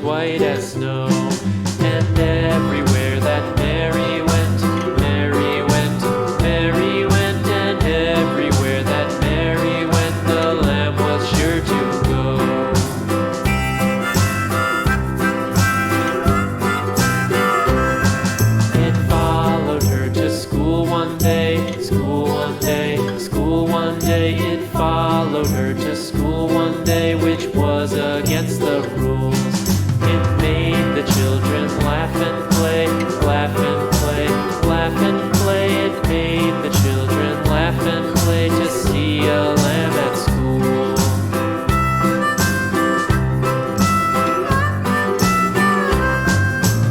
was white as snow. And everywhere that Mary went, Mary went, Mary went, and everywhere that Mary went, the lamb was sure to go. It followed her to school one day, school one day, school one day. It followed her to school one day, which was against the rules. It made the children laugh and play, laugh and play, laugh and play. It made the children laugh and play to see a lamb at school.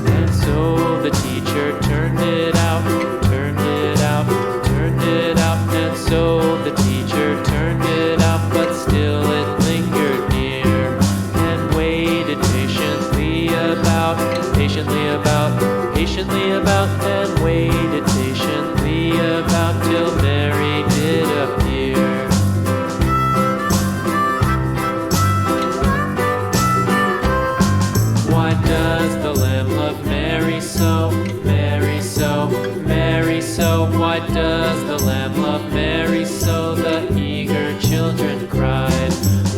And so the teacher turned it out, turned it out, turned it out. And so the teacher turned it out, but still it lingered near and waited patiently about, and waited patiently about till Mary did appear. Why does the lamb love Mary so, Mary so, Mary so? Why does the lamb love Mary so? The eager children cried.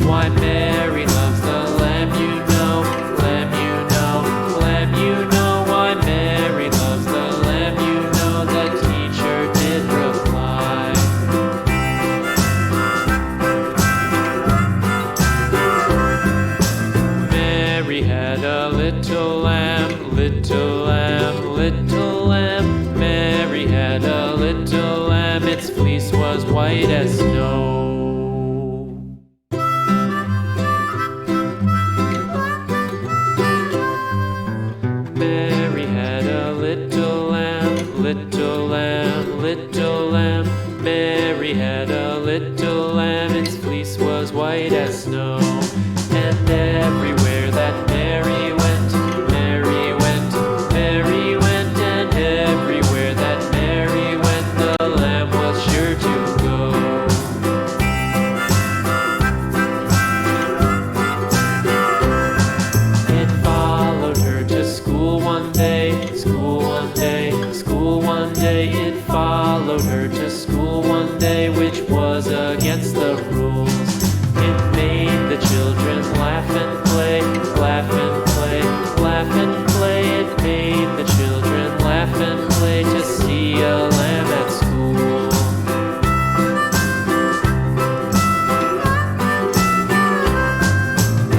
Why Mary loves the lamb, you know, lamb, you know, lamb, you know. Why Mary loves the lamb, you know, the teacher did reply. Mary had a little lamb, little lamb, little lamb. Mary had a little lamb, its fleece was white as snow. Mary had a little lamb, little lamb, little lamb. Mary had a little lamb, its fleece was white as snow. And everywhere that Mary went, Mary went, Mary went, and everywhere that Mary went, the lamb was sure to go. It followed her to school one day, school one day, school one day. It followed her to school one day, which was against the rules. It made the children laugh and play, laugh and play, laugh and play. It made the children laugh and play to see a lamb at school.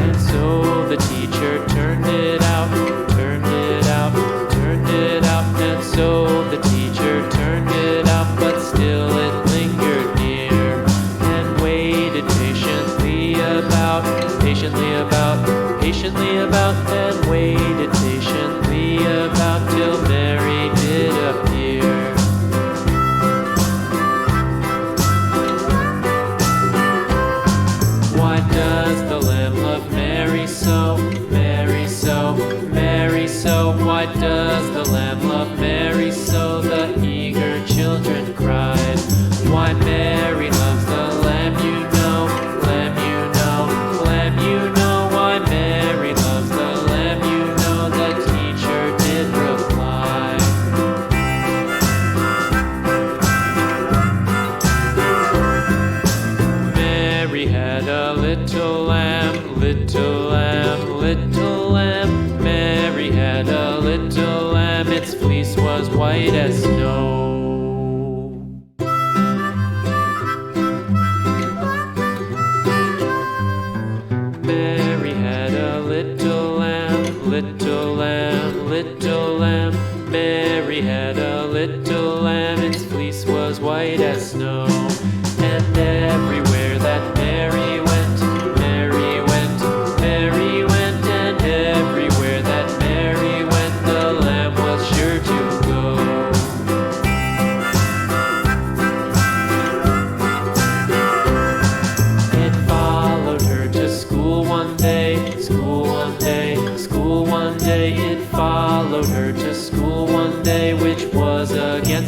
And so the teacher turned it out, turned it out, turned it out. And so the teacher turned it out, but still it lingered near and waited patiently about, and waited patiently about till Mary did appear. Why does the lamb love Mary so, Mary so, Mary so? Why does the lamb love Mary so? The eager children cried. Why Mary loves the lamb, you know, lamb, you know, lamb, you know. Why Mary loves the lamb, you know, the teacher did reply. Mary had a little lamb, little lamb, little lamb. Mary had a little lamb, its fleece was white as snow. Mary had a little lamb, little lamb, little lamb. Mary had a little lamb, its fleece was white as snow. And everywhere that Mary went, Mary went, Mary went, and everywhere that Mary went, the lamb was sure to go. It followed her to school one day, school one day, school one day. It followed her to school one day, which was against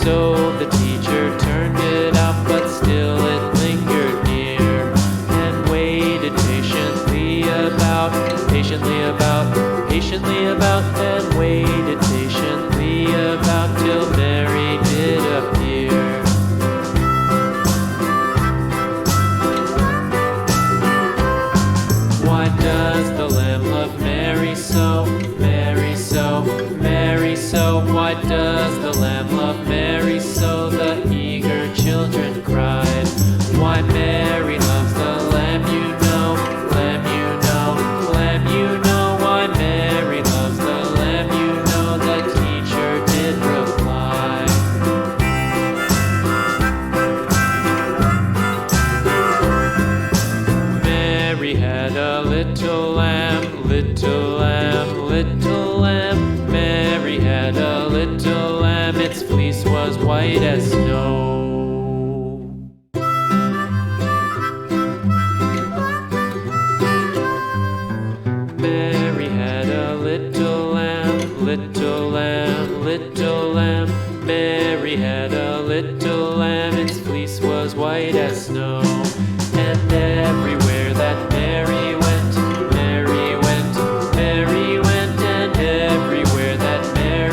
So the teacher turned it out, but still it lingered near, and waited patiently about, and waited patiently about till Mary did appear. Why does the lamb love Mary so, Mary so, Mary so? Why does the lamb love Mary so? The eager children cried. Why Mary loves the lamb, you know, lamb, you know, lamb, you know. Why Mary loves the lamb, you know, the teacher did reply. Mary had a little lamb, little lamb, little lamb. Mary had a little lamb, its fleece was white as snow. Mary had a little lamb, little lamb, little lamb. Mary had a little lamb, its fleece was white as snow.